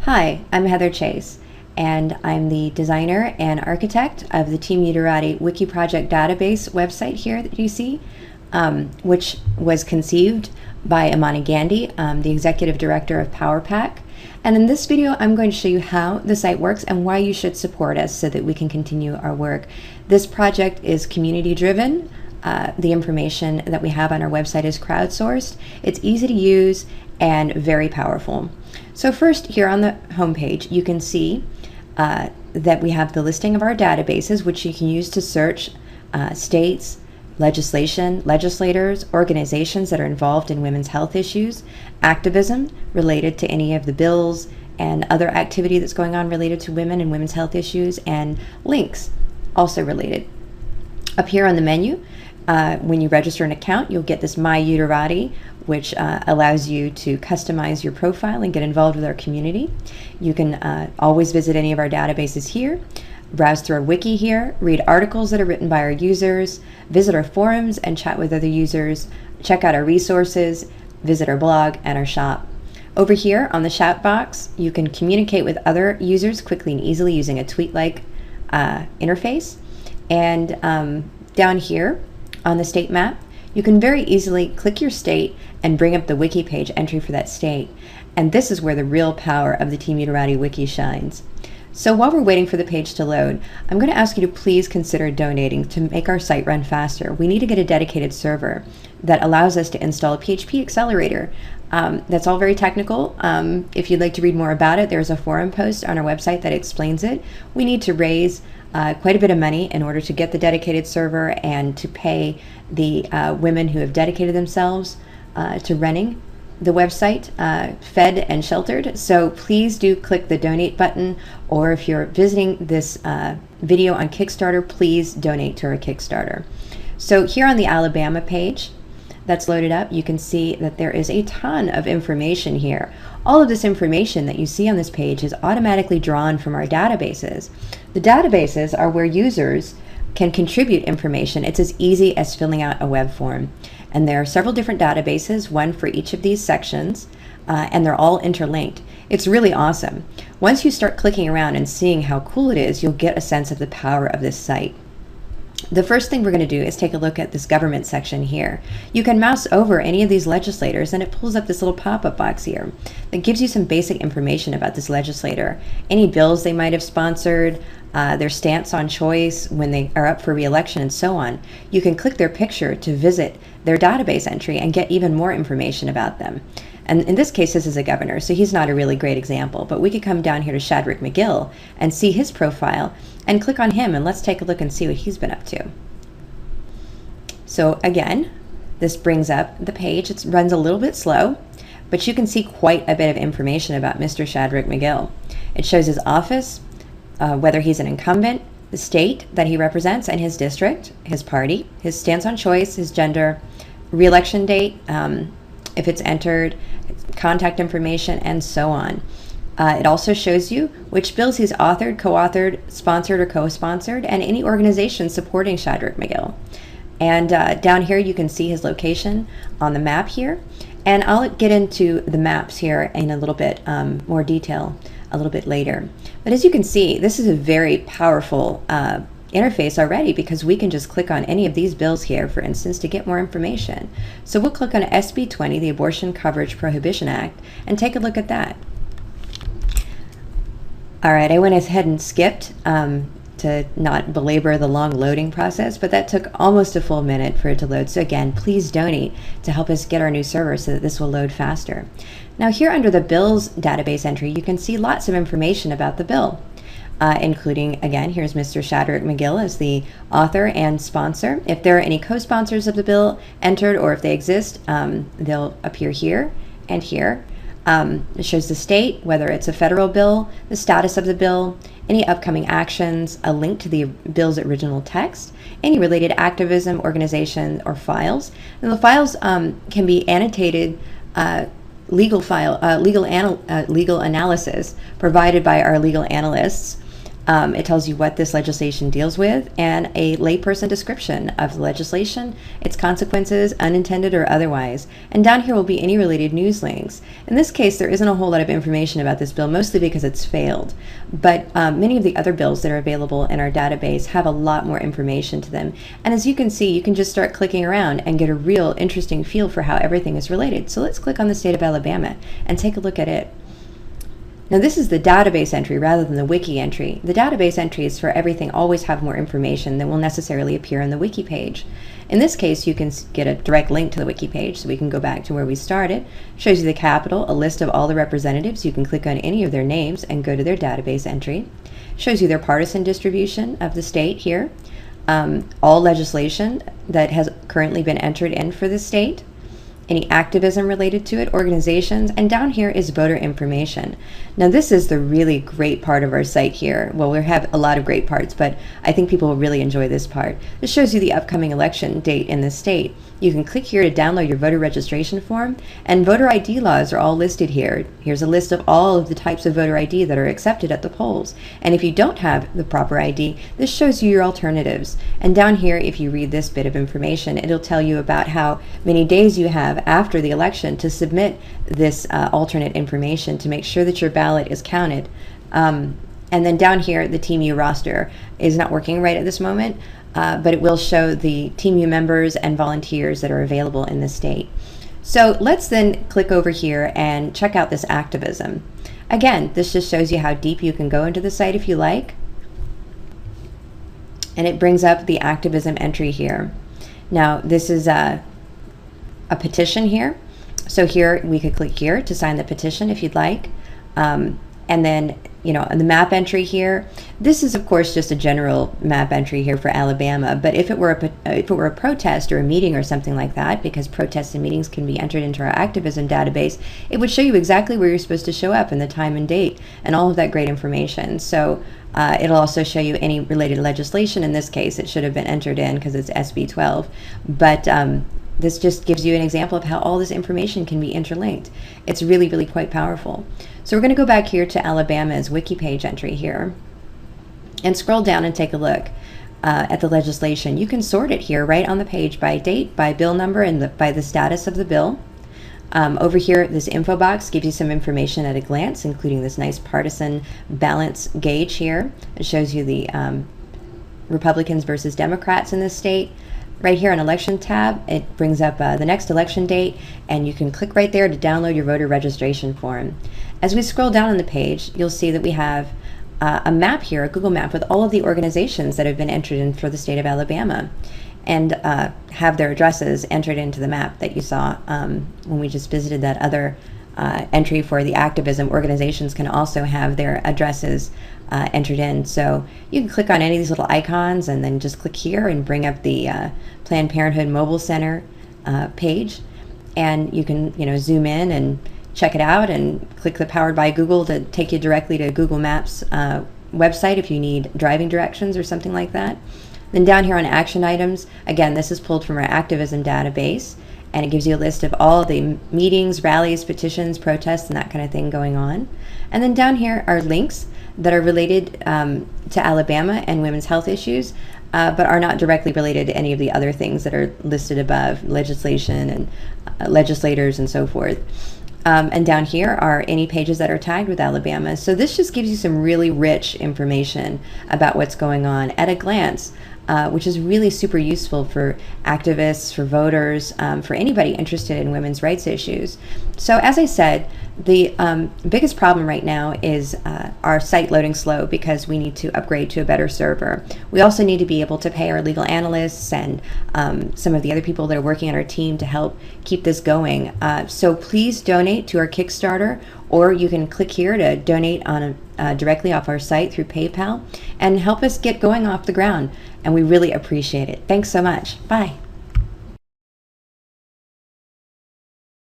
Hi, I'm Heather Chase, and I'm the designer and architect of the TeamU Wiki project database website here that you see, which was conceived by Amani Gandhi, the executive director of PowerPack. And in this video, I'm going to show you how the site works and why you should support us so that we can continue our work. This project is community driven. The information that we have on our website is crowdsourced. It's easy to use and very powerful. So first, here on the homepage, you can see that we have the listing of our databases, which you can use to search states, legislation, legislators, organizations that are involved in women's health issues, activism related to any of the bills and other activity that's going on related to women and women's health issues, and links also related. Up here on the menu, when you register an account, you'll get this My Uterati, which allows you to customize your profile and get involved with our community. You can always visit any of our databases here, browse through our wiki here, read articles that are written by our users, visit our forums and chat with other users, check out our resources, visit our blog and our shop. Over here on the chat box, you can communicate with other users quickly and easily using a tweet-like interface. And down here on the state map, you can very easily click your state and bring up the wiki page entry for that state. And this is where the real power of the TeamU wiki shines. So while we're waiting for the page to load, I'm going to ask you to please consider donating to make our site run faster. We need to get a dedicated server that allows us to install a PHP accelerator. That's all very technical. If you'd like to read more about it, there's a forum post on our website that explains it. We need to raise quite a bit of money in order to get the dedicated server and to pay the women who have dedicated themselves to running the website, fed and sheltered. So please do click the donate button, or if you're visiting this video on Kickstarter, please donate to our Kickstarter. So here on the Alabama page that's loaded up, you can see that there is a ton of information here. All of this information that you see on this page is automatically drawn from our databases. The databases are where users can contribute information. It's as easy as filling out a web form. And there are several different databases, one for each of these sections, and they're all interlinked. It's really awesome. Once you start clicking around and seeing how cool it is, you'll get a sense of the power of this site. The first thing we're going to do is take a look at this government section here. You can mouse over any of these legislators and it pulls up this little pop-up box here that gives you some basic information about this legislator, any bills they might have sponsored, their stance on choice when they are up for re-election, and so on. You can click their picture to visit their database entry and get even more information about them. And in this case, this is a governor, so he's not a really great example, but we could come down here to Shadrick McGill and see his profile and click on him, and let's take a look and see what he's been up to. So again, this brings up the page. It runs a little bit slow, but you can see quite a bit of information about Mr. Shadrick McGill. It shows his office, whether he's an incumbent, the state that he represents and his district, his party, his stance on choice, his gender, re-election date, if it's entered, contact information, and so on. It also shows you which bills he's authored, co-authored, sponsored, or co-sponsored, and any organization supporting Shadrick McGill. And down here you can see his location on the map here. And I'll get into the maps here in a little bit more detail a little bit later. But as you can see, this is a very powerful interface already, because we can just click on any of these bills here, for instance, to get more information. So we'll click on SB 20, the Abortion Coverage Prohibition Act, and take a look at that. All right, I went ahead and skipped to not belabor the long loading process, but that took almost a full minute for it to load. So again, please donate to help us get our new server so that this will load faster. Now here under the bills database entry, you can see lots of information about the bill. Including, again, here's Mr. Shadrick McGill as the author and sponsor. If there are any co-sponsors of the bill entered, or if they exist, they'll appear here and here. It shows the state, whether it's a federal bill, the status of the bill, any upcoming actions, a link to the bill's original text, any related activism, organization, or files. And the files can be annotated legal analysis provided by our legal analysts. It tells you what this legislation deals with and a layperson description of the legislation, its consequences, unintended or otherwise. And down here will be any related news links. In this case, there isn't a whole lot of information about this bill, mostly because it's failed. But many of the other bills that are available in our database have a lot more information to them. And as you can see, you can just start clicking around and get a real interesting feel for how everything is related. So let's click on the state of Alabama and take a look at it. Now this is the database entry rather than the wiki entry. The database entries for everything always have more information than will necessarily appear on the wiki page. In this case, you can get a direct link to the wiki page, so we can go back to where we started. It shows you the capital, a list of all the representatives. You can click on any of their names and go to their database entry. It shows you their partisan distribution of the state here. All legislation that has currently been entered in for the state. Any activism related to it, organizations, and down here is voter information. Now this is the really great part of our site here. Well, we have a lot of great parts, but I think people will really enjoy this part. This shows you the upcoming election date in the state. You can click here to download your voter registration form, and voter ID laws are all listed here. Here's a list of all of the types of voter ID that are accepted at the polls. And if you don't have the proper ID, this shows you your alternatives. And down here, if you read this bit of information, it'll tell you about how many days you have after the election to submit this alternate information to make sure that your ballot is counted. And then down here, the TeamU roster is not working right at this moment, but it will show the TeamU members and volunteers that are available in the state. So let's then click over here and check out this activism. Again, this just shows you how deep you can go into the site if you like. And it brings up the activism entry here. Now, this is a petition here. So here we could click here to sign the petition if you'd like. And then, you know, the map entry here, this is of course just a general map entry here for Alabama, but if it were a protest or a meeting or something like that, because protests and meetings can be entered into our activism database, it would show you exactly where you're supposed to show up and the time and date and all of that great information. So it'll also show you any related legislation. In this case, it should have been entered in because it's SB 12, but this just gives you an example of how all this information can be interlinked. It's really, really quite powerful. So we're going to go back here to Alabama's wiki page entry here and scroll down and take a look at the legislation. You can sort it here right on the page by date, by bill number, and by the status of the bill. Over here, this info box gives you some information at a glance, including this nice partisan balance gauge here. It shows you the Republicans versus Democrats in this state. Right here on election tab, it brings up the next election date, and you can click right there to download your voter registration form. As we scroll down on the page, you'll see that we have a map here, a Google map with all of the organizations that have been entered in for the state of Alabama, and have their addresses entered into the map that you saw when we just visited that other entry for the activism. Organizations can also have their addresses entered in. So you can click on any of these little icons and then just click here and bring up the Planned Parenthood Mobile Center page, and you can zoom in and check it out and click the Powered by Google to take you directly to Google Maps website if you need driving directions or something like that. Then down here on action items, again, this is pulled from our activism database, and it gives you a list of all the meetings, rallies, petitions, protests, and that kind of thing going on. And then down here are links that are related to Alabama and women's health issues, but are not directly related to any of the other things that are listed above, legislation and legislators and so forth. And down here are any pages that are tagged with Alabama. So this just gives you some really rich information about what's going on at a glance, which is really super useful for activists, for voters, for anybody interested in women's rights issues. So as I said, the biggest problem right now is our site loading slow because we need to upgrade to a better server. We also need to be able to pay our legal analysts and some of the other people that are working on our team to help keep this going. So please donate to our Kickstarter, or you can click here to donate on directly off our site through PayPal and help us get going off the ground. And we really appreciate it. Thanks so much. Bye.